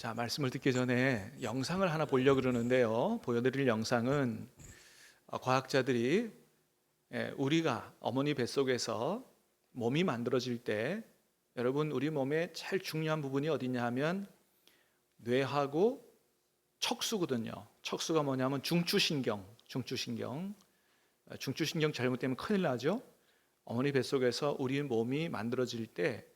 자, 말씀을 듣기 전에 영상을 하나 보려고 그러는데요. 보여드릴 영상은 과학자들이 우리가 어머니 뱃속에서 몸이 만들어질 때 여러분 우리 몸에 제일 중요한 부분이 어디냐 하면 뇌하고 척수거든요. 척수가 뭐냐면 중추신경 잘못되면 큰일 나죠. 어머니 뱃속에서 우리 몸이 만들어질 때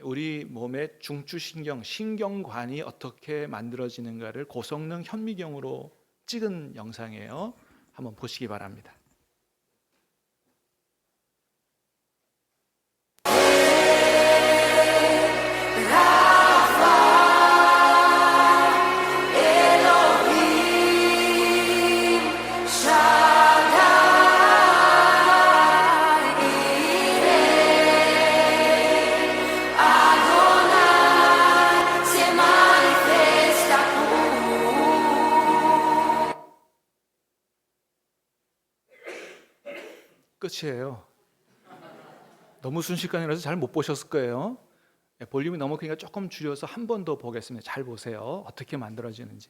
우리 몸의 중추신경, 신경관이 어떻게 만들어지는가를 고성능 현미경으로 찍은 영상이에요. 한번 보시기 바랍니다. 끝이에요. 너무 순식간이라서 잘 못 보셨을 거예요. 볼륨이 너무 크니까 조금 줄여서 한 번 더 보겠습니다. 잘 보세요. 어떻게 만들어지는지.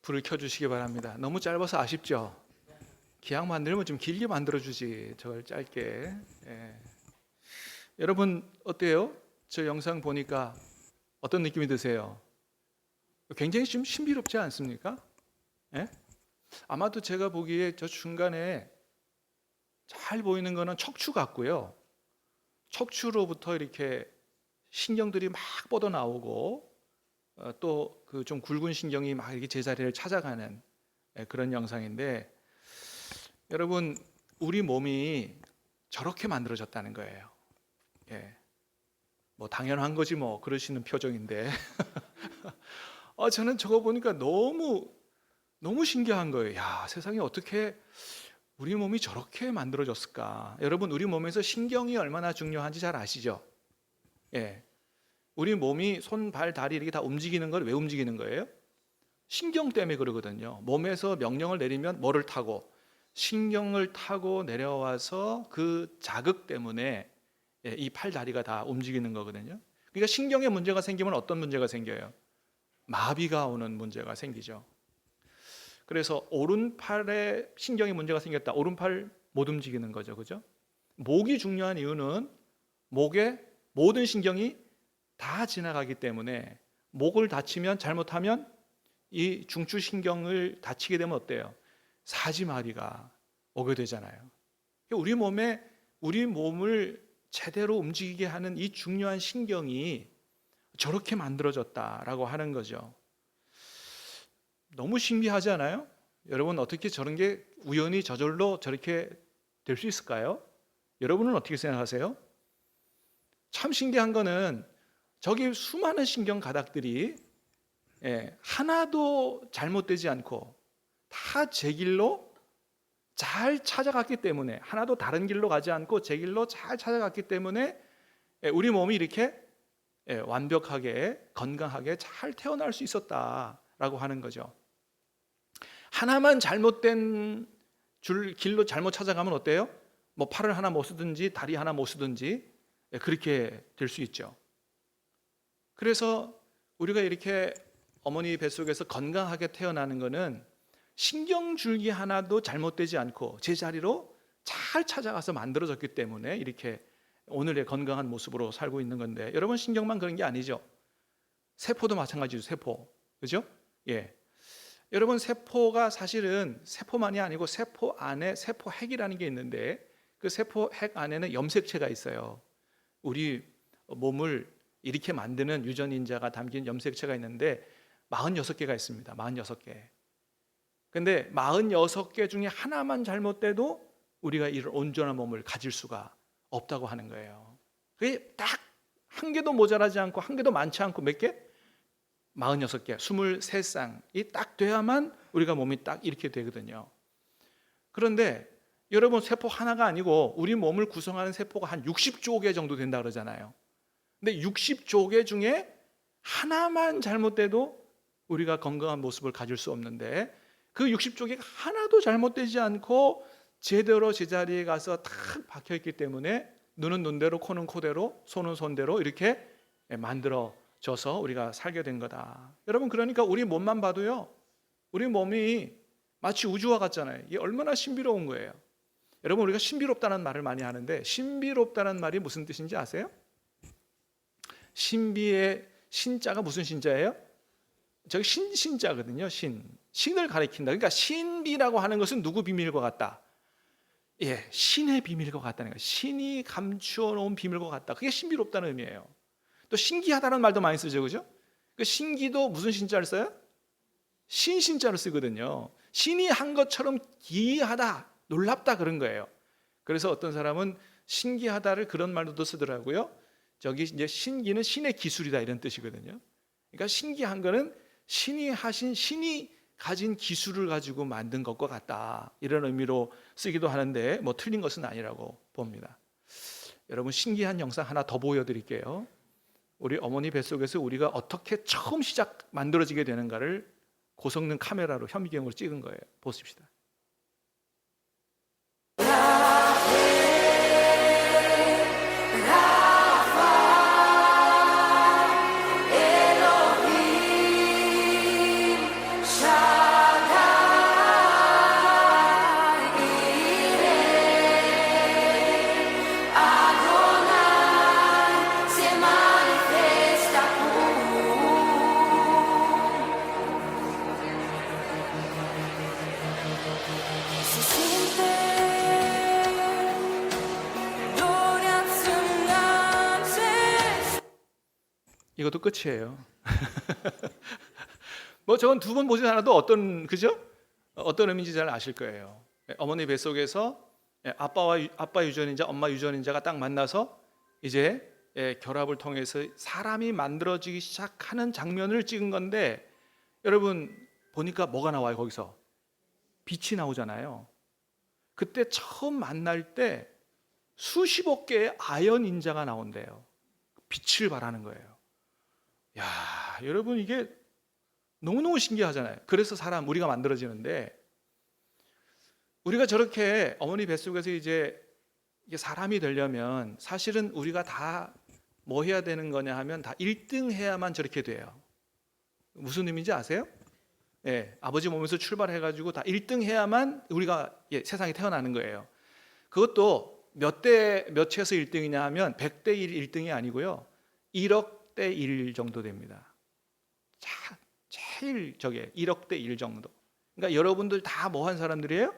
불을 켜주시기 바랍니다. 너무 짧아서 아쉽죠? 기왕 만들면 좀 길게 만들어주지. 저걸 짧게. 여러분 어때요? 저 영상 보니까 어떤 느낌이 드세요? 굉장히 좀 신비롭지 않습니까? 아마도 제가 보기에 저 중간에 잘 보이는 거는 척추 같고요. 척추로부터 이렇게 신경들이 막 뻗어 나오고 또 그 좀 굵은 신경이 막 이렇게 제자리를 찾아가는 그런 영상인데, 여러분 우리 몸이 저렇게 만들어졌다는 거예요. 뭐 당연한 거지 뭐 그러시는 표정인데 저는 저거 보니까 너무 신기한 거예요. 야, 세상에 어떻게 우리 몸이 저렇게 만들어졌을까? 여러분 우리 몸에서 신경이 얼마나 중요한지 잘 아시죠? 우리 몸이 손, 발, 다리 이렇게 다 움직이는 걸 왜 움직이는 거예요? 신경 때문에 그러거든요. 몸에서 명령을 내리면 뭐를 타고? 신경을 타고 내려와서 그 자극 때문에 이 팔, 다리가 다 움직이는 거거든요. 그러니까 신경에 문제가 생기면 어떤 문제가 생겨요? 마비가 오는 문제가 생기죠. 그래서 오른팔에 신경에 문제가 생겼다. 오른팔 못 움직이는 거죠. 그죠? 목이 중요한 이유는 목에 모든 신경이 다 지나가기 때문에 목을 다치면, 잘못하면 이 중추신경을 다치게 되면 어때요? 사지마비가 오게 되잖아요. 우리 몸을 제대로 움직이게 하는 이 중요한 신경이 저렇게 만들어졌다라고 하는 거죠. 너무 신기하지 않아요? 여러분 어떻게 저런 게 우연히 저절로 저렇게 될 수 있을까요? 여러분은 어떻게 생각하세요? 참 신기한 거는 저기 수많은 신경 가닥들이 하나도 잘못되지 않고 다 제 길로 잘 찾아갔기 때문에, 하나도 다른 길로 가지 않고 제 길로 잘 찾아갔기 때문에 우리 몸이 이렇게 완벽하게 건강하게 잘 태어날 수 있었다라고 하는 거죠. 하나만 잘못된 길로 잘못 찾아가면 어때요? 뭐 팔을 하나 못 쓰든지 다리 하나 못 쓰든지 그렇게 될 수 있죠. 그래서 우리가 이렇게 어머니 뱃속에서 건강하게 태어나는 것은 신경줄기 하나도 잘못되지 않고 제자리로 잘 찾아가서 만들어졌기 때문에 이렇게 오늘의 건강한 모습으로 살고 있는 건데, 여러분 신경만 그런 게 아니죠. 세포도 마찬가지죠. 세포. 그죠? 여러분 세포가 사실은 세포만이 아니고 세포 안에 세포핵이라는 게 있는데, 그 세포핵 안에는 염색체가 있어요. 우리 몸을 이렇게 만드는 유전인자가 담긴 염색체가 있는데 46개가 있습니다. 46개. 근데 46개 중에 하나만 잘못돼도 우리가 이런 온전한 몸을 가질 수가 없다고 하는 거예요. 그게 딱 한 개도 모자라지 않고 한 개도 많지 않고 몇 개? 46개, 23쌍이 딱 돼야만 우리가 몸이 딱 이렇게 되거든요. 그런데 여러분, 세포 하나가 아니고 우리 몸을 구성하는 세포가 한 60조 개 정도 된다 그러잖아요. 근데 60조 개 중에 하나만 잘못돼도 우리가 건강한 모습을 가질 수 없는데, 그 60조 개가 하나도 잘못되지 않고 제대로 제자리에 가서 탁 박혀있기 때문에 눈은 눈대로, 코는 코대로, 손은 손대로 이렇게 만들어져서 우리가 살게 된 거다. 여러분, 그러니까 우리 몸만 봐도요, 우리 몸이 마치 우주와 같잖아요. 이게 얼마나 신비로운 거예요. 여러분, 우리가 신비롭다는 말을 많이 하는데, 신비롭다는 말이 무슨 뜻인지 아세요? 신비의 신자가 무슨 신자예요? 저기 신자거든요. 신을 가리킨다. 그러니까 신비라고 하는 것은 누구 비밀과 같다? 예, 신의 비밀과 같다는 거예요. 신이 감추어 놓은 비밀과 같다. 그게 신비롭다는 의미예요. 또 신기하다는 말도 많이 쓰죠, 그죠? 그 신기도 무슨 신자를 써요? 신자를 쓰거든요. 신이 한 것처럼 기이하다, 놀랍다, 그런 거예요. 그래서 어떤 사람은 신기하다를 그런 말도 쓰더라고요. 저기 이제 신기는 신의 기술이다, 이런 뜻이거든요. 그러니까 신기한 거는 신이 하신, 신이 가진 기술을 가지고 만든 것과 같다, 이런 의미로 쓰기도 하는데 뭐 틀린 것은 아니라고 봅니다. 여러분, 신기한 영상 하나 더 보여드릴게요. 우리 어머니 뱃속에서 우리가 어떻게 처음 만들어지게 되는가를 고성능 카메라로, 현미경으로 찍은 거예요. 보십시다. 이것도 끝이에요. 뭐 저건 두 번 보지 않아도 그죠? 어떤 의미인지 잘 아실 거예요. 어머니 뱃속에서 아빠 유전인자, 엄마 유전인자가 딱 만나서 이제 결합을 통해서 사람이 만들어지기 시작하는 장면을 찍은 건데, 여러분 보니까 뭐가 나와요? 거기서 빛이 나오잖아요. 그때 처음 만날 때 수십억 개의 아연 인자가 나온대요. 빛을 발하는 거예요. 야, 여러분, 이게 너무너무 신기하잖아요. 그래서 우리가 만들어지는데, 우리가 저렇게 어머니 뱃속에서 이제 사람이 되려면 사실은 우리가 다 뭐 해야 되는 거냐 하면 다 1등 해야만 저렇게 돼요. 무슨 의미인지 아세요? 예, 아버지 몸에서 출발해가지고 다 1등 해야만 우리가 세상에 태어나는 거예요. 그것도 몇 채에서 1등이냐 하면 100대 1 1등이 아니고요, 1억 대 1 정도 됩니다. 제일 1억 대 1 정도. 그러니까 여러분들 다 뭐 한 사람들이에요?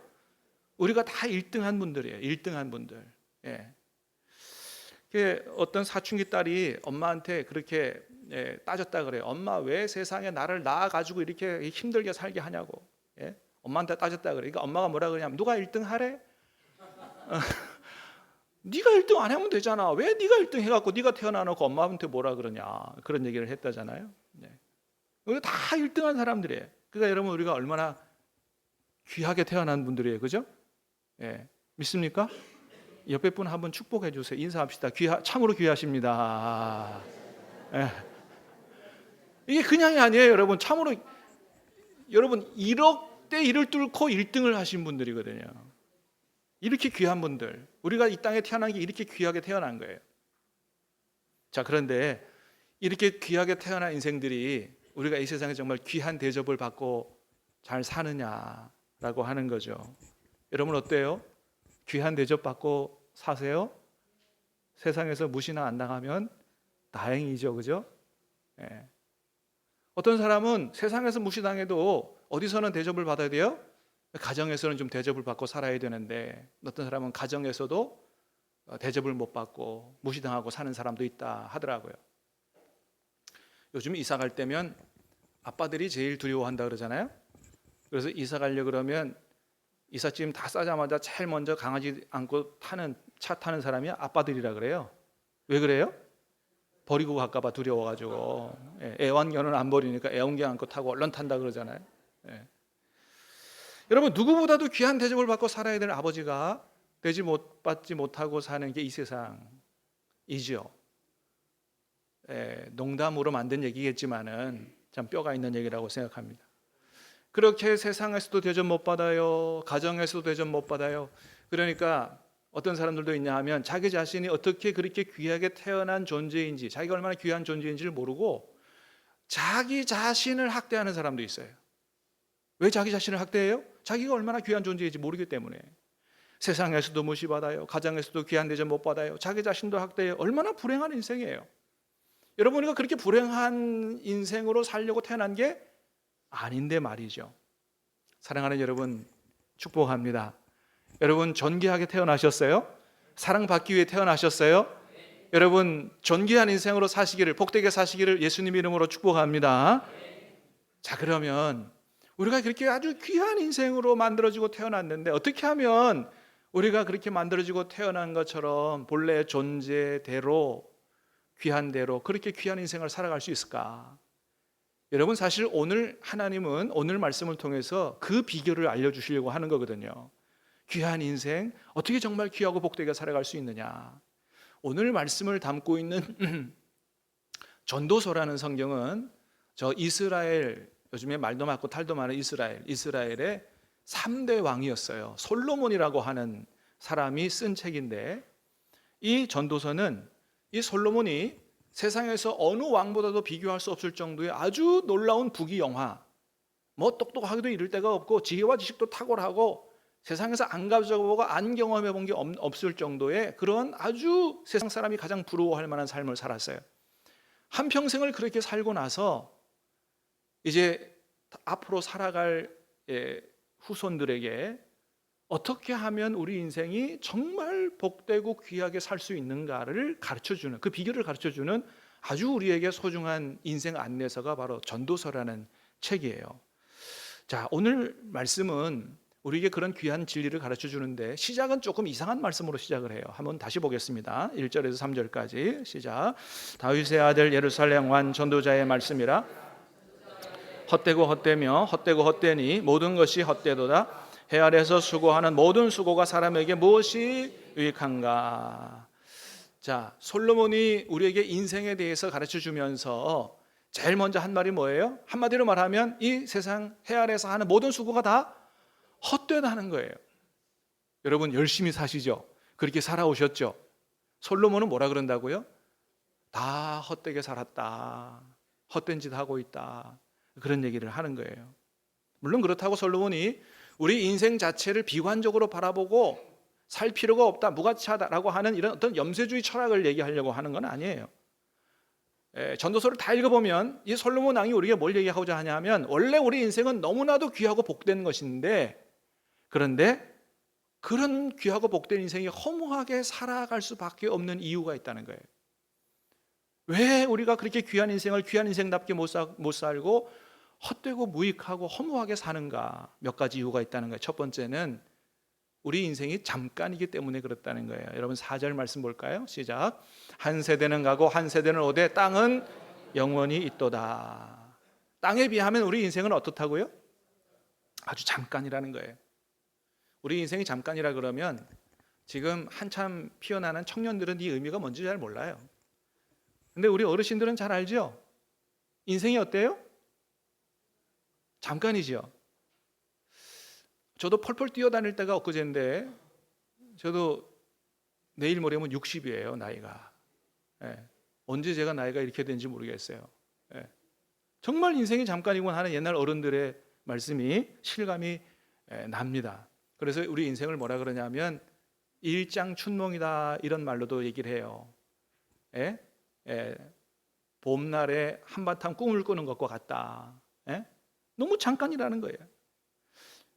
우리가 다 1등한 분들이에요. 1등한 분들. 예. 어떤 사춘기 딸이 엄마한테 그렇게 따졌다 그래요. 엄마, 왜 세상에 나를 낳아가지고 이렇게 힘들게 살게 하냐고. 예? 엄마한테 따졌다 그래요. 그러니까 엄마가 뭐라 그러냐면, 누가 1등 하래? 네가 1등 안 하면 되잖아. 왜 네가 1등 해갖고 네가 태어나놓고 엄마한테 뭐라 그러냐, 그런 얘기를 했다잖아요. 우리가 다 1등한 사람들이에요. 그러니까 여러분, 우리가 얼마나 귀하게 태어난 분들이에요, 그죠? 예, 믿습니까? 옆에 분 한번 축복해 주세요. 인사합시다. 참으로 귀하십니다. 예. 이게 그냥이 아니에요, 여러분. 참으로 여러분 1억 대 1을 뚫고 1등을 하신 분들이거든요. 이렇게 귀한 분들, 우리가 이 땅에 태어난 게 이렇게 귀하게 태어난 거예요. 자, 그런데 이렇게 귀하게 태어난 인생들이 우리가 이 세상에 정말 귀한 대접을 받고 잘 사느냐라고 하는 거죠. 여러분 어때요? 귀한 대접 받고 사세요? 세상에서 무시나 안 당하면 다행이죠, 그죠? 예. 어떤 사람은 세상에서 무시당해도 어디서는 대접을 받아야 돼요? 가정에서는 좀 대접을 받고 살아야 되는데, 어떤 사람은 가정에서도 대접을 못 받고 무시당하고 사는 사람도 있다 하더라고요. 요즘 이사 갈 때면 아빠들이 제일 두려워한다 그러잖아요. 그래서 이사 가려고 그러면 이삿짐 다 싸자마자 제일 먼저 강아지 안고 차 타는 사람이 아빠들이라 그래요. 왜 그래요? 버리고 갈까봐 두려워가지고. 애완견은 안 버리니까 애완견 안고 타고 얼른 탄다 그러잖아요. 여러분, 누구보다도 귀한 대접을 받고 살아야 될 아버지가 받지 못하고 사는 게 이 세상이죠. 농담으로 만든 얘기겠지만은 참 뼈가 있는 얘기라고 생각합니다. 그렇게 세상에서도 대접 못 받아요. 가정에서도 대접 못 받아요. 그러니까 어떤 사람들도 있냐 하면 자기 자신이 어떻게 그렇게 귀하게 태어난 존재인지, 자기가 얼마나 귀한 존재인지를 모르고 자기 자신을 학대하는 사람도 있어요. 왜 자기 자신을 학대해요? 자기가 얼마나 귀한 존재인지 모르기 때문에. 세상에서도 무시받아요. 가정에서도 귀한 대접 못 받아요. 자기 자신도 학대해요. 얼마나 불행한 인생이에요. 여러분, 우리가 그렇게 불행한 인생으로 살려고 태어난 게 아닌데 말이죠. 사랑하는 여러분, 축복합니다. 여러분, 존귀하게 태어나셨어요? 사랑받기 위해 태어나셨어요? 여러분, 존귀한 인생으로 사시기를, 복되게 사시기를 예수님 이름으로 축복합니다. 자, 그러면 우리가 그렇게 아주 귀한 인생으로 만들어지고 태어났는데 어떻게 하면 우리가 그렇게 만들어지고 태어난 것처럼 본래 존재대로, 귀한 대로 그렇게 귀한 인생을 살아갈 수 있을까? 여러분, 사실 오늘 하나님은 오늘 말씀을 통해서 그 비결을 알려주시려고 하는 거거든요. 귀한 인생, 어떻게 정말 귀하고 복되게 살아갈 수 있느냐. 오늘 말씀을 담고 있는 전도서라는 성경은 저 이스라엘, 요즘에 말도 많고 탈도 많은 이스라엘의 3대 왕이었어요. 솔로몬이라고 하는 사람이 쓴 책인데, 이 전도서는 이 솔로몬이 세상에서 어느 왕보다도 비교할 수 없을 정도의 아주 놀라운 부귀영화, 뭐 똑똑하기도 이를 데가 없고 지혜와 지식도 탁월하고 세상에서 안 가져보고 안 경험해 본 게 없을 정도의 그런 아주 세상 사람이 가장 부러워할 만한 삶을 살았어요. 한평생을 그렇게 살고 나서 이제 앞으로 살아갈 후손들에게 어떻게 하면 우리 인생이 정말 복되고 귀하게 살 수 있는가를 가르쳐주는, 그 비결을 가르쳐주는 아주 우리에게 소중한 인생 안내서가 바로 전도서라는 책이에요. 자, 오늘 말씀은 우리에게 그런 귀한 진리를 가르쳐주는데 시작은 조금 이상한 말씀으로 시작을 해요. 한번 다시 보겠습니다. 1절에서 3절까지 시작. 다윗의 아들 예루살렘 왕 전도자의 말씀이라. 헛되고 헛되며 헛되고 헛되니 모든 것이 헛되도다. 해 아래서 수고하는 모든 수고가 사람에게 무엇이 유익한가. 자, 솔로몬이 우리에게 인생에 대해서 가르쳐주면서 제일 먼저 한 말이 뭐예요? 한마디로 말하면 이 세상 해 아래서 하는 모든 수고가 다 헛되다는 거예요. 여러분, 열심히 사시죠? 그렇게 살아오셨죠? 솔로몬은 뭐라 그런다고요? 다 헛되게 살았다, 헛된 짓 하고 있다, 그런 얘기를 하는 거예요. 물론 그렇다고 솔로몬이 우리 인생 자체를 비관적으로 바라보고 살 필요가 없다, 무가치하다라고 하는 이런 어떤 염세주의 철학을 얘기하려고 하는 건 아니에요. 전도서를 다 읽어보면 이 솔로몬 왕이 우리에게 뭘 얘기하고자 하냐면, 원래 우리 인생은 너무나도 귀하고 복된 것인데, 그런데 그런 귀하고 복된 인생이 허무하게 살아갈 수밖에 없는 이유가 있다는 거예요. 왜 우리가 그렇게 귀한 인생을 귀한 인생답게 못 살고 헛되고 무익하고 허무하게 사는가? 몇 가지 이유가 있다는 거예요. 첫 번째는 우리 인생이 잠깐이기 때문에 그렇다는 거예요. 여러분, 4절 말씀 볼까요? 시작. 한 세대는 가고 한 세대는 오되 땅은 영원히 있도다. 땅에 비하면 우리 인생은 어떻다고요? 아주 잠깐이라는 거예요. 우리 인생이 잠깐이라 그러면 지금 한참 피어나는 청년들은 이 의미가 뭔지 잘 몰라요. 근데 우리 어르신들은 잘 알죠? 인생이 어때요? 잠깐이죠. 저도 펄펄 뛰어다닐 때가 엊그제인데, 저도 내일 모레면 60이에요, 나이가. 언제 제가 나이가 이렇게 된지 모르겠어요. 정말 인생이 잠깐이군 하는 옛날 어른들의 말씀이 실감이 납니다. 그래서 우리 인생을 뭐라 그러냐면 일장춘몽이다, 이런 말로도 얘기를 해요. 봄날에 한바탕 꿈을 꾸는 것과 같다. 너무 잠깐이라는 거예요.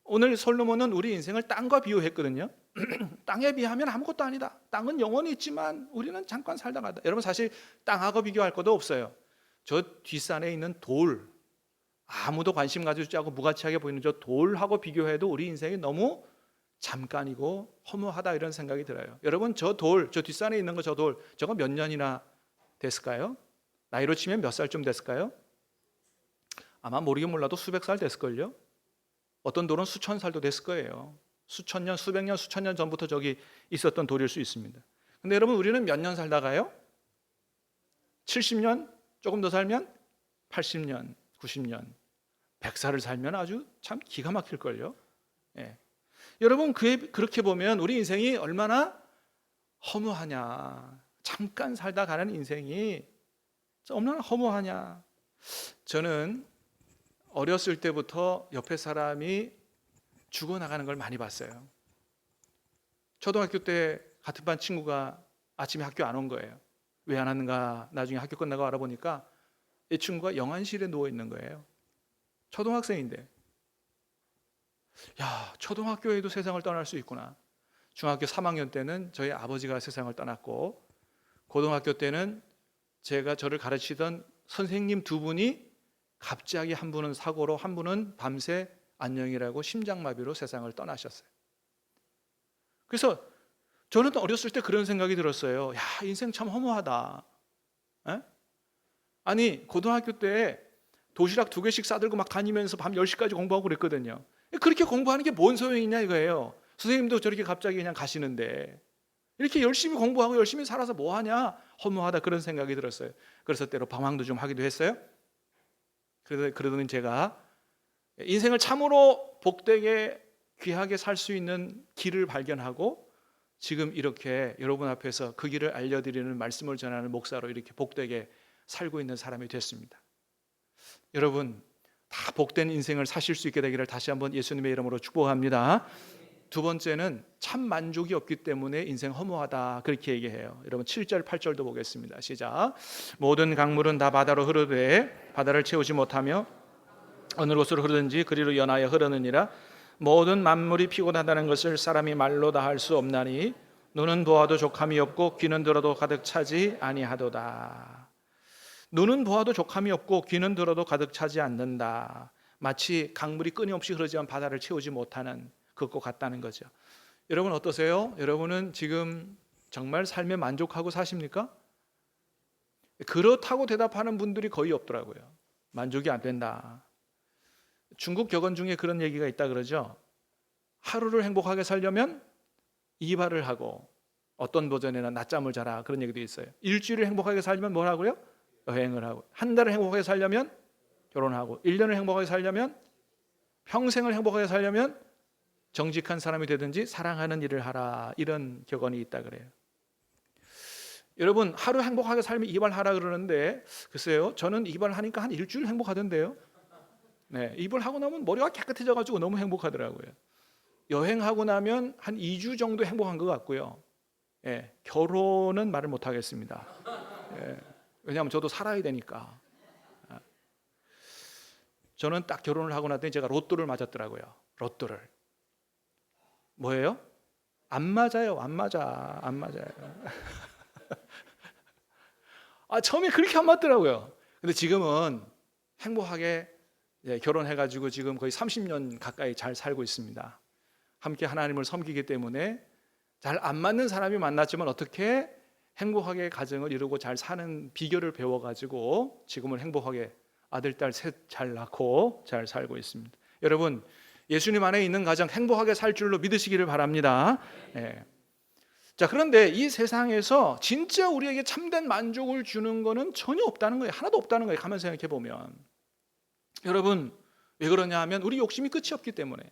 오늘 솔로몬은 우리 인생을 땅과 비유했거든요. 땅에 비하면 아무것도 아니다. 땅은 영원히 있지만 우리는 잠깐 살다 가다. 여러분, 사실 땅하고 비교할 것도 없어요. 저 뒷산에 있는 돌, 아무도 관심 가지지 않고 무가치하게 보이는 저 돌하고 비교해도 우리 인생이 너무 잠깐이고 허무하다 이런 생각이 들어요. 여러분 저 뒷산에 있는 저 돌, 저거 몇 년이나 됐을까요? 나이로 치면 몇 살쯤 됐을까요? 아마 모르긴 몰라도 수백 살 됐을걸요. 어떤 돌은 수천 살도 됐을 거예요. 수천 년, 수백 년, 수천 년 전부터 저기 있었던 돌일 수 있습니다. 근데 여러분 우리는 몇 년 살다가요? 70년? 조금 더 살면 80년, 90년, 100살을 살면 아주 참 기가 막힐걸요. 예. 여러분 그렇게 보면 우리 인생이 얼마나 허무하냐. 잠깐 살다 가는 인생이 얼마나 허무하냐. 저는 어렸을 때부터 옆에 사람이 죽어나가는 걸 많이 봤어요. 초등학교 때 같은 반 친구가 아침에 학교 안 온 거예요. 왜 안 왔는가 나중에 학교 끝나고 알아보니까 이 친구가 영안실에 누워 있는 거예요. 초등학생인데. 야, 초등학교에도 세상을 떠날 수 있구나. 중학교 3학년 때는 저희 아버지가 세상을 떠났고, 고등학교 때는 제가 저를 가르치던 선생님 두 분이 갑자기 한 분은 사고로, 한 분은 밤새 안녕이라고 심장마비로 세상을 떠나셨어요. 그래서 저는 어렸을 때 그런 생각이 들었어요. 야, 인생 참 허무하다. 에? 아니, 고등학교 때 도시락 2개씩 싸들고 막 다니면서 밤 10시까지 공부하고 그랬거든요. 그렇게 공부하는 게 뭔 소용이냐 이거예요. 선생님도 저렇게 갑자기 그냥 가시는데 이렇게 열심히 공부하고 열심히 살아서 뭐 하냐? 허무하다 그런 생각이 들었어요. 그래서 때로 방황도 좀 하기도 했어요. 그러더니 제가 인생을 참으로 복되게 귀하게 살 수 있는 길을 발견하고 지금 이렇게 여러분 앞에서 그 길을 알려드리는 말씀을 전하는 목사로 이렇게 복되게 살고 있는 사람이 됐습니다. 여러분 다 복된 인생을 사실 수 있게 되기를 다시 한번 예수님의 이름으로 축복합니다. 두 번째는 참 만족이 없기 때문에 인생 허무하다 그렇게 얘기해요. 여러분 7절 8절도 보겠습니다. 시작. 모든 강물은 다 바다로 흐르되 바다를 채우지 못하며 어느 곳으로 흐르든지 그리로 연하여 흐르느니라. 모든 만물이 피곤하다는 것을 사람이 말로 다 할 수 없나니 눈은 보아도 족함이 없고 귀는 들어도 가득 차지 아니하도다. 눈은 보아도 족함이 없고 귀는 들어도 가득 차지 않는다. 마치 강물이 끊임없이 흐르지만 바다를 채우지 못하는 그것과 같다는 거죠. 여러분 어떠세요? 여러분은 지금 정말 삶에 만족하고 사십니까? 그렇다고 대답하는 분들이 거의 없더라고요. 만족이 안 된다. 중국 격언 중에 그런 얘기가 있다 그러죠. 하루를 행복하게 살려면 이발을 하고 어떤 버전에는 낮잠을 자라 그런 얘기도 있어요. 일주일을 행복하게 살려면 뭘 하고요? 여행을 하고. 한 달을 행복하게 살려면 결혼하고. 1년을 행복하게 살려면 평생을 행복하게 살려면 정직한 사람이 되든지 사랑하는 일을 하라. 이런 격언이 있다 그래요. 여러분 하루 행복하게 살면 이발하라 그러는데 글쎄요 저는 이발하니까 한 일주일 행복하던데요. 네, 이발하고 나면 머리가 깨끗해져가지고 너무 행복하더라고요. 여행하고 나면 한 2주 정도 행복한 것 같고요. 예, 결혼은 말을 못하겠습니다. 예, 왜냐하면 저도 살아야 되니까. 저는 딱 결혼을 하고 나더니 제가 로또를 맞았더라고요. 로또를. 뭐예요? 안 맞아요. 안 맞아요. 처음에 그렇게 안 맞더라고요. 근데 지금은 행복하게 결혼해가지고 지금 거의 30년 가까이 잘 살고 있습니다. 함께 하나님을 섬기기 때문에 잘 안 맞는 사람이 만났지만 어떻게 행복하게 가정을 이루고 잘 사는 비결을 배워가지고 지금은 행복하게 아들, 딸 셋 잘 낳고 잘 살고 있습니다. 여러분 예수님 안에 있는 가정 행복하게 살 줄로 믿으시기를 바랍니다. 예. 자, 그런데 이 세상에서 진짜 우리에게 참된 만족을 주는 거는 전혀 없다는 거예요. 하나도 없다는 거예요. 가만 생각해 보면. 여러분 왜 그러냐 하면 우리 욕심이 끝이 없기 때문에.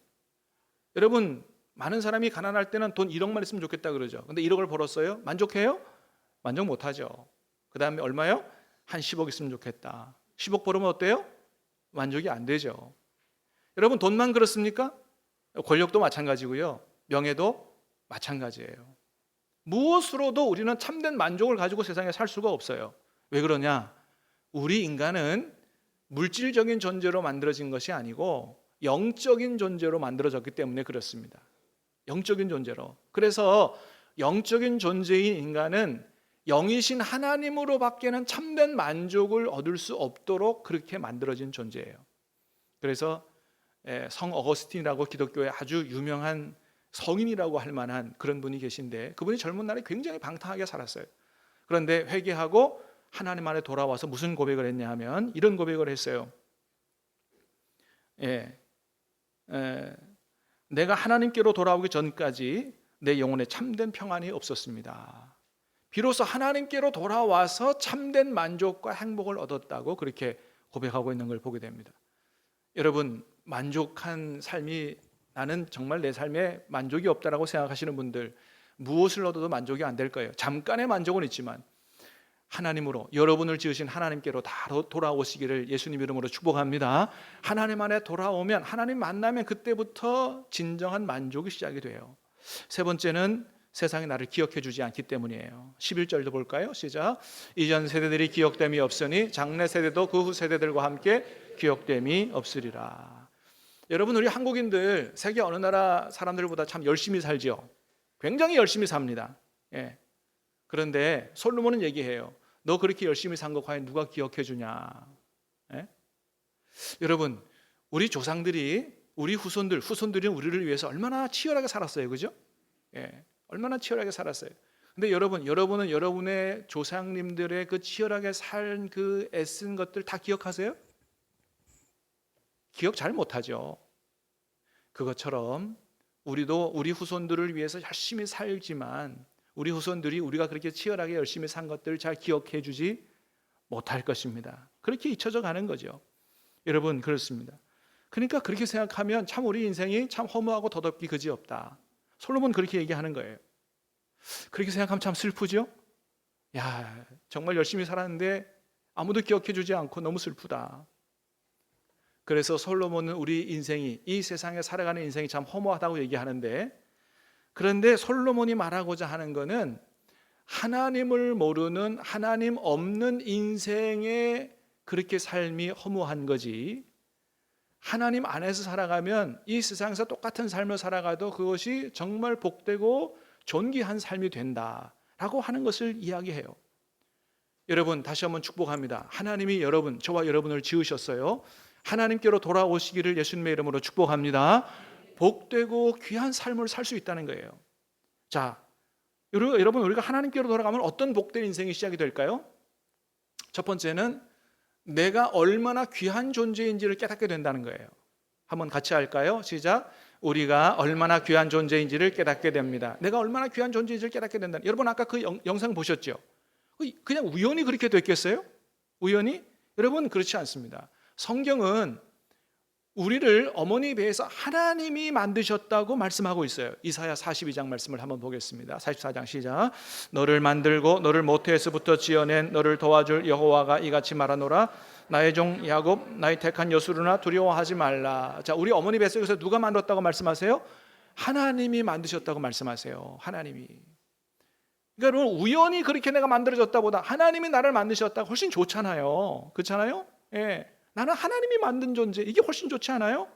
여러분 많은 사람이 가난할 때는 돈 1억만 있으면 좋겠다 그러죠. 근데 1억을 벌었어요? 만족해요? 만족 못하죠. 그 다음에 얼마요? 한 10억 있으면 좋겠다. 10억 벌으면 어때요? 만족이 안 되죠. 여러분 돈만 그렇습니까? 권력도 마찬가지고요. 명예도 마찬가지예요. 무엇으로도 우리는 참된 만족을 가지고 세상에 살 수가 없어요. 왜 그러냐? 우리 인간은 물질적인 존재로 만들어진 것이 아니고 영적인 존재로 만들어졌기 때문에 그렇습니다. 영적인 존재로. 그래서 영적인 존재인 인간은 영이신 하나님으로밖에는 참된 만족을 얻을 수 없도록 그렇게 만들어진 존재예요. 그래서 성 어거스틴이라고 기독교의 아주 유명한 성인이라고 할 만한 그런 분이 계신데, 그분이 젊은 날에 굉장히 방탕하게 살았어요. 그런데 회개하고 하나님 안에 돌아와서 무슨 고백을 했냐 하면 이런 고백을 했어요. 내가 하나님께로 돌아오기 전까지 내 영혼에 참된 평안이 없었습니다. 비로소 하나님께로 돌아와서 참된 만족과 행복을 얻었다고 그렇게 고백하고 있는 걸 보게 됩니다. 여러분, 만족한 삶이, 나는 정말 내 삶에 만족이 없다라고 생각하시는 분들, 무엇을 얻어도 만족이 안 될 거예요. 잠깐의 만족은 있지만 하나님으로, 여러분을 지으신 하나님께로 다 돌아오시기를 예수님 이름으로 축복합니다. 하나님 안에 돌아오면, 하나님 만나면 그때부터 진정한 만족이 시작이 돼요. 세 번째는 세상이 나를 기억해 주지 않기 때문이에요. 11절도 볼까요? 시작. 이전 세대들이 기억됨이 없으니 장래 세대도 그 후 세대들과 함께 기억됨이 없으리라. 여러분, 우리 한국인들 세계 어느 나라 사람들보다 참 열심히 살죠. 굉장히 열심히 삽니다. 그런데 솔로몬은 얘기해요. 너 그렇게 열심히 산 거 과연 누가 기억해 주냐? 여러분, 우리 조상들이, 우리 후손들이 우리를 위해서 얼마나 치열하게 살았어요. 그죠? 얼마나 치열하게 살았어요. 근데 여러분은 여러분의 조상님들의 그 치열하게 산 그 애쓴 것들 다 기억하세요? 기억 잘 못하죠. 그것처럼 우리도 우리 후손들을 위해서 열심히 살지만 우리 후손들이 우리가 그렇게 치열하게 열심히 산 것들을 잘 기억해 주지 못할 것입니다. 그렇게 잊혀져 가는 거죠. 여러분, 그렇습니다. 그러니까 그렇게 생각하면 참 우리 인생이 참 허무하고 더덥기 그지없다. 솔로몬 그렇게 얘기하는 거예요. 그렇게 생각하면 참 슬프죠? 야, 정말 열심히 살았는데 아무도 기억해 주지 않고 너무 슬프다. 그래서 솔로몬은 우리 인생이, 이 세상에 살아가는 인생이 참 허무하다고 얘기하는데, 그런데 솔로몬이 말하고자 하는 것은 하나님을 모르는, 하나님 없는 인생의 그렇게 삶이 허무한 거지, 하나님 안에서 살아가면 이 세상에서 똑같은 삶을 살아가도 그것이 정말 복되고 존귀한 삶이 된다라고 하는 것을 이야기해요. 여러분, 다시 한번 축복합니다. 하나님이 저와 여러분을 지으셨어요. 하나님께로 돌아오시기를 예수님의 이름으로 축복합니다. 복되고 귀한 삶을 살 수 있다는 거예요. 자, 여러분, 우리가 하나님께로 돌아가면 어떤 복된 인생이 시작이 될까요? 첫 번째는 내가 얼마나 귀한 존재인지를 깨닫게 된다는 거예요. 한번 같이 할까요? 시작. 우리가 얼마나 귀한 존재인지를 깨닫게 됩니다. 내가 얼마나 귀한 존재인지를 깨닫게 된다. 여러분, 아까 그 영상 보셨죠? 그냥 우연히 그렇게 됐겠어요? 우연히? 여러분, 그렇지 않습니다. 성경은 우리를 어머니 배에서 하나님이 만드셨다고 말씀하고 있어요. 이사야 42장 말씀을 한번 보겠습니다. 44장 시작. 너를 만들고 너를 모태에서부터 지어낸 너를 도와줄 여호와가 이같이 말하노라. 나의 종 야곱, 나의 택한 여수르나 두려워하지 말라. 자, 우리 어머니 뱃속에서 누가 만들었다고 말씀하세요? 하나님이 만드셨다고 말씀하세요. 하나님이. 그러니까 여러분, 우연히 그렇게 내가 만들어졌다보다 하나님이 나를 만드셨다 훨씬 좋잖아요. 그렇잖아요? 예. 나는 하나님이 만든 존재, 이게 훨씬 좋지 않아요?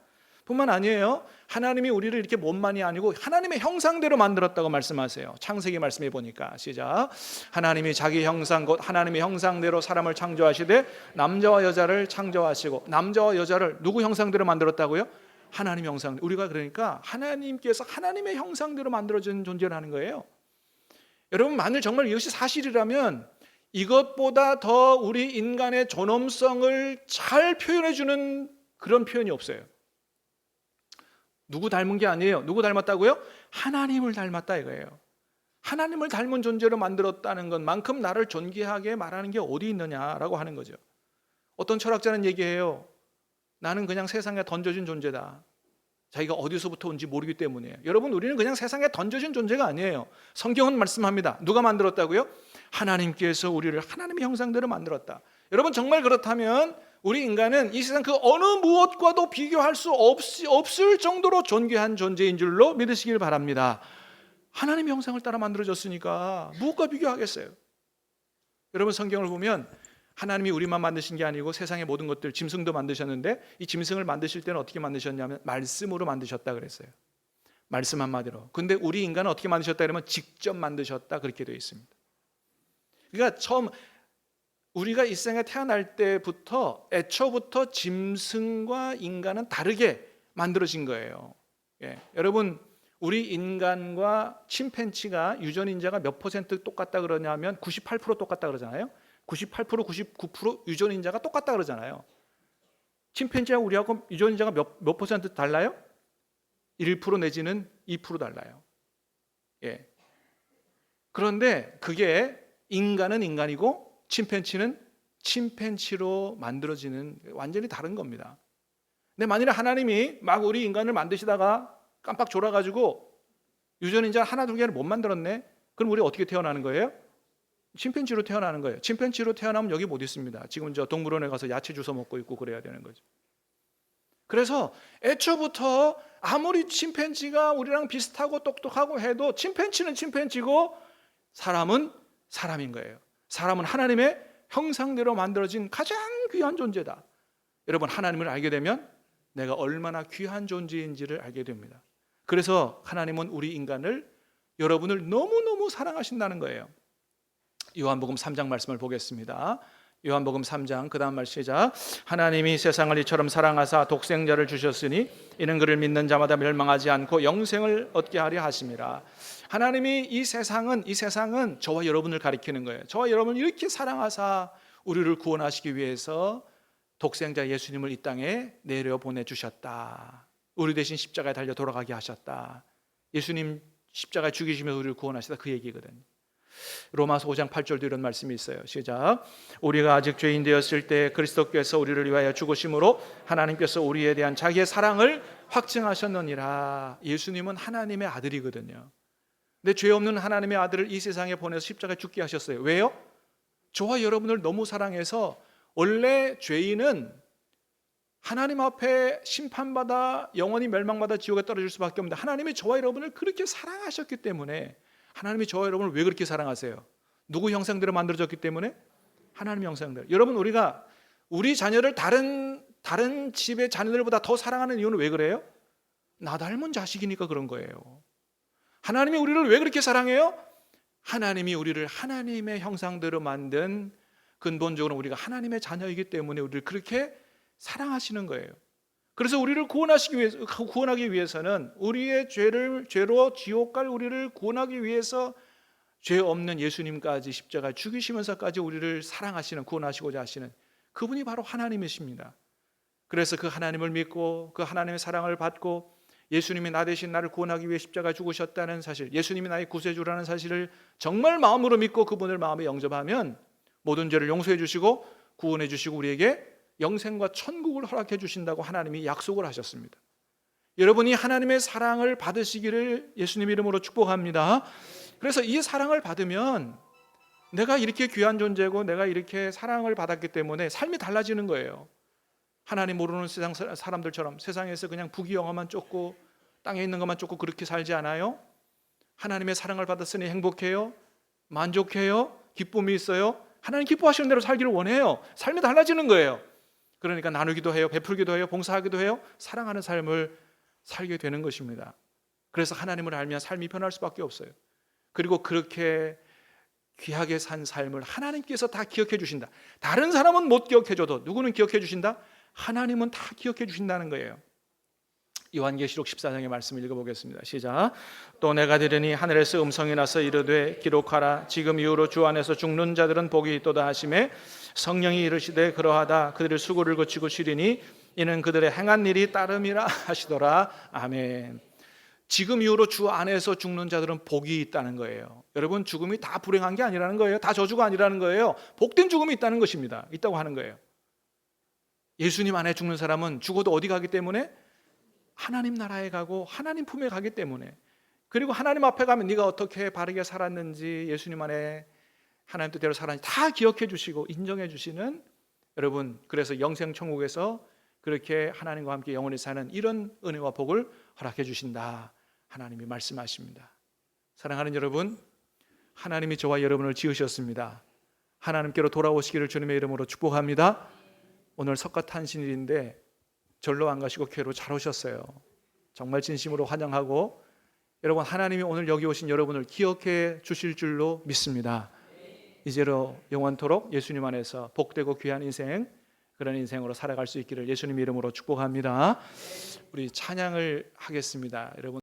뿐만 아니에요. 하나님이 우리를 이렇게 몸만이 아니고 하나님의 형상대로 만들었다고 말씀하세요. 창세기 말씀해 보니까 시작. 하나님이 자기 형상 곧 하나님의 형상대로 사람을 창조하시되 남자와 여자를 창조하시고, 남자와 여자를 누구 형상대로 만들었다고요? 하나님 형상. 우리가 그러니까 하나님께서 하나님의 형상대로 만들어진 존재라는 거예요. 여러분, 만일 정말 이것이 사실이라면 이것보다 더 우리 인간의 존엄성을 잘 표현해주는 그런 표현이 없어요. 누구 닮은 게 아니에요. 누구 닮았다고요? 하나님을 닮았다 이거예요. 하나님을 닮은 존재로 만들었다는 것만큼 나를 존귀하게 말하는 게 어디 있느냐라고 하는 거죠. 어떤 철학자는 얘기해요. 나는 그냥 세상에 던져진 존재다. 자기가 어디서부터 온지 모르기 때문이에요. 여러분, 우리는 그냥 세상에 던져진 존재가 아니에요. 성경은 말씀합니다. 누가 만들었다고요? 하나님께서 우리를 하나님의 형상대로 만들었다. 여러분, 정말 그렇다면 우리 인간은 이 세상 그 어느 무엇과도 비교할 수 없을 정도로 존귀한 존재인 줄로 믿으시길 바랍니다. 하나님의 형상을 따라 만들어졌으니까 무엇과 비교하겠어요? 여러분, 성경을 보면 하나님이 우리만 만드신 게 아니고 세상의 모든 것들, 짐승도 만드셨는데 이 짐승을 만드실 때는 어떻게 만드셨냐면 말씀으로 만드셨다 그랬어요. 말씀 한마디로. 근데 우리 인간은 어떻게 만드셨다 그러면 직접 만드셨다 그렇게 되어 있습니다. 그러니까 처음 우리가 이 세상에 태어날 때부터 애초부터 짐승과 인간은 다르게 만들어진 거예요. 여러분, 우리 인간과 침팬지가 유전인자가 몇 퍼센트 똑같다 그러냐면 98% 똑같다 그러잖아요. 98%, 99% 유전인자가 똑같다 그러잖아요. 침팬지하고 우리하고 유전인자가 몇 퍼센트 달라요? 1% 내지는 2% 달라요. 예. 그런데 그게 인간은 인간이고 침팬지는 침팬지로 만들어지는 완전히 다른 겁니다. 근데 만일에 하나님이 막 우리 인간을 만드시다가 깜빡 졸아가지고 유전인자 하나 두 개를 못 만들었네? 그럼 우리 어떻게 태어나는 거예요? 침팬지로 태어나는 거예요. 침팬지로 태어나면 여기 못 있습니다. 지금 저 동물원에 가서 야채 주워 먹고 있고 그래야 되는 거죠. 그래서 애초부터 아무리 침팬지가 우리랑 비슷하고 똑똑하고 해도 침팬지는 침팬지고 사람은 사람인 거예요. 사람은 하나님의 형상대로 만들어진 가장 귀한 존재다. 여러분, 하나님을 알게 되면 내가 얼마나 귀한 존재인지를 알게 됩니다. 그래서 하나님은 우리 인간을, 여러분을 너무너무 사랑하신다는 거예요. 요한복음 3장 말씀을 보겠습니다. 요한복음 3장 그 다음 말 시작. 하나님이 세상을 이처럼 사랑하사 독생자를 주셨으니 이는 그를 믿는 자마다 멸망하지 않고 영생을 얻게 하려 하심이라. 하나님이 이 세상은 저와 여러분을 가리키는 거예요. 저와 여러분을 이렇게 사랑하사 우리를 구원하시기 위해서 독생자 예수님을 이 땅에 내려보내 주셨다. 우리 대신 십자가에 달려 돌아가게 하셨다. 예수님 십자가에 죽이시면서 우리를 구원하시다, 그 얘기거든요. 로마서 5장 8절도 이런 말씀이 있어요. 시작. 우리가 아직 죄인 되었을 때 그리스도께서 우리를 위하여 죽으심으로 하나님께서 우리에 대한 자기의 사랑을 확증하셨느니라. 예수님은 하나님의 아들이거든요. 근데 죄 없는 하나님의 아들을 이 세상에 보내서 십자가에 죽게 하셨어요. 왜요? 저와 여러분을 너무 사랑해서. 원래 죄인은 하나님 앞에 심판받아 영원히 멸망받아 지옥에 떨어질 수밖에 없는데, 하나님이 저와 여러분을 그렇게 사랑하셨기 때문에. 하나님이 저와 여러분을 왜 그렇게 사랑하세요? 누구 형상대로 만들어졌기 때문에? 하나님 형상대로. 여러분, 우리가 우리 자녀를 다른 집의 자녀들보다 더 사랑하는 이유는 왜 그래요? 나 닮은 자식이니까 그런 거예요. 하나님이 우리를 왜 그렇게 사랑해요? 하나님이 우리를 하나님의 형상대로 만든, 근본적으로 우리가 하나님의 자녀이기 때문에 우리를 그렇게 사랑하시는 거예요. 그래서 우리를 구원하기 위해서는 우리의 죄로 지옥 갈 우리를 구원하기 위해서 죄 없는 예수님까지 십자가에 죽이시면서까지 우리를 사랑하시는, 구원하시고자 하시는 그분이 바로 하나님이십니다. 그래서 그 하나님을 믿고 그 하나님의 사랑을 받고 예수님이 나 대신 나를 구원하기 위해 십자가에 죽으셨다는 사실, 예수님이 나의 구세주라는 사실을 정말 마음으로 믿고 그분을 마음에 영접하면 모든 죄를 용서해 주시고 구원해 주시고 우리에게 영생과 천국을 허락해 주신다고 하나님이 약속을 하셨습니다. 여러분이 하나님의 사랑을 받으시기를 예수님 이름으로 축복합니다. 그래서 이 사랑을 받으면 내가 이렇게 귀한 존재고 내가 이렇게 사랑을 받았기 때문에 삶이 달라지는 거예요. 하나님 모르는 세상 사람들처럼 세상에서 그냥 부귀영화만 쫓고 땅에 있는 것만 쫓고 그렇게 살지 않아요. 하나님의 사랑을 받았으니 행복해요, 만족해요, 기쁨이 있어요. 하나님 기뻐하시는 대로 살기를 원해요. 삶이 달라지는 거예요. 그러니까 나누기도 해요, 베풀기도 해요, 봉사하기도 해요, 사랑하는 삶을 살게 되는 것입니다. 그래서 하나님을 알면 삶이 변할 수밖에 없어요. 그리고 그렇게 귀하게 산 삶을 하나님께서 다 기억해 주신다. 다른 사람은 못 기억해 줘도 누구는 기억해 주신다? 하나님은 다 기억해 주신다는 거예요. 요한계시록 14장의 말씀을 읽어보겠습니다. 시작. 또 내가 들으니 하늘에서 음성이 나서 이르되 기록하라. 지금 이후로 주 안에서 죽는 자들은 복이 있도다 하시매 성령이 이르시되 그러하다. 그들의 수고를 거치고 쉬리니 이는 그들의 행한 일이 따름이라 하시더라. 아멘. 지금 이후로 주 안에서 죽는 자들은 복이 있다는 거예요. 여러분, 죽음이 다 불행한 게 아니라는 거예요. 다 저주가 아니라는 거예요. 복된 죽음이 있다는 것입니다. 있다고 하는 거예요. 예수님 안에 죽는 사람은 죽어도 어디 가기 때문에? 하나님 나라에 가고 하나님 품에 가기 때문에. 그리고 하나님 앞에 가면 네가 어떻게 바르게 살았는지, 예수님 안에 하나님 뜻대로 살았는지 다 기억해 주시고 인정해 주시는, 여러분, 그래서 영생 천국에서 그렇게 하나님과 함께 영원히 사는 이런 은혜와 복을 허락해 주신다, 하나님이 말씀하십니다. 사랑하는 여러분, 하나님이 저와 여러분을 지으셨습니다. 하나님께로 돌아오시기를 주님의 이름으로 축복합니다. 오늘 석가탄신일인데 절로 안 가시고 교회로 잘 오셨어요. 정말 진심으로 환영하고, 여러분, 하나님이 오늘 여기 오신 여러분을 기억해 주실 줄로 믿습니다. 이제로 영원토록 예수님 안에서 복되고 귀한 인생, 그런 인생으로 살아갈 수 있기를 예수님 이름으로 축복합니다. 우리 찬양을 하겠습니다. 여러분.